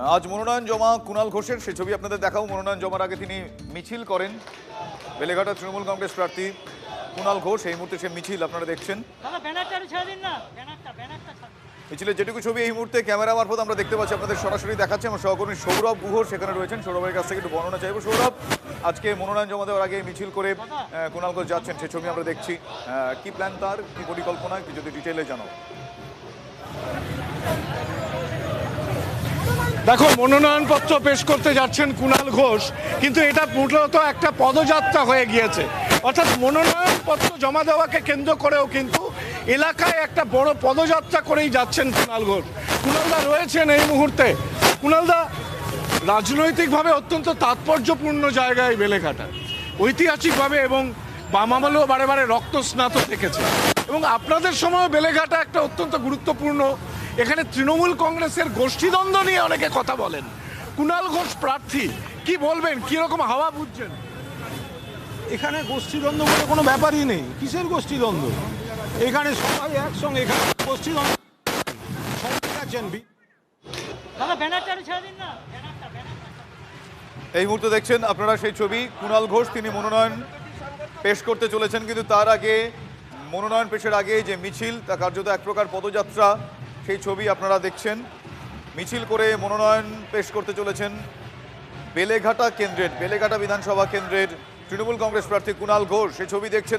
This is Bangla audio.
আজ মনোনয়ন জমা কুণাল ঘোষের, সেই ছবি আপনাদের দেখাও। মনোনয়ন জমার আগে তিনি মিছিল করেন। বেলেঘাটা তৃণমূল কংগ্রেস প্রার্থী কুণাল ঘোষ, এই মুহূর্তে সে মিছিল আপনারা দেখছেন। মিছিলের যেটুকু ছবি এই মুহূর্তে ক্যামেরা মারফত আমরা দেখতে পাচ্ছি, আপনাদের সরাসরি দেখাচ্ছে। আমার সহকর্মী সৌরভ গুহ সেখানে রয়েছেন। সৌরভের কাছ থেকে একটু বর্ণনা চাইবো। সৌরভ, আজকে মনোনয়ন জমা দেওয়ার আগে মিছিল করে কুণাল ঘোষ যাচ্ছেন, সেই ছবি আমরা দেখছি। কি প্ল্যান তার, কি পরিকল্পনা, কি যদি ডিটেইলে জানাও। দেখো, মনোনয়নপত্র পেশ করতে যাচ্ছেন কুণাল ঘোষ, কিন্তু এটা মূলত একটা পদযাত্রা হয়ে গিয়েছে। অর্থাৎ মনোনয়নপত্র জমা দেওয়াকে কেন্দ্র করেও কিন্তু এলাকায় একটা বড় পদযাত্রা করেই যাচ্ছেন কুণাল ঘোষ। কুণালদা রয়েছেন এই মুহূর্তে। কুণালদা, রাজনৈতিকভাবে অত্যন্ত তাৎপর্যপূর্ণ জায়গায় বেলেঘাটা, ঐতিহাসিকভাবে এবং বাম আমলেও বারে বারে রক্তস্নাত থেকেছে, এবং আপনাদের সময় বেলেঘাটা একটা অত্যন্ত গুরুত্বপূর্ণ। এখানে তৃণমূল কংগ্রেসের গোষ্ঠীদ্বন্দ্ব নিয়ে অনেকে কথা বলেন। কুণাল ঘোষ প্রার্থী, কি বলবেন, কিরকম হাওয়া বুঝছেন? এখানে গোষ্ঠীদ্বন্দ্ব বলে কোনো ব্যাপারই নেই। কিসের গোষ্ঠীদ্বন্দ্ব? এখানে সবাই একসঙ্গে, এখানে গোষ্ঠীদ্বন্দ্ব সবাই আছেন। এই মুহূর্তে দেখছেন আপনারা সেই ছবি। কুণাল ঘোষ তিনি মনোনয়ন পেশ করতে চলেছেন, কিন্তু তার আগে মনোনয়ন পেশের আগে যে মিছিল, তা কার্যত এক প্রকার পদযাত্রা, সেই ছবি আপনারা দেখছেন। মিছিল করে মনোনয়ন পেশ করতে চলেছেন বেলেঘাটা কেন্দ্রের, বেলেঘাটা বিধানসভা কেন্দ্রের তৃণমূল কংগ্রেস প্রার্থী কুণাল ঘোষ। সেই ছবি দেখছেন।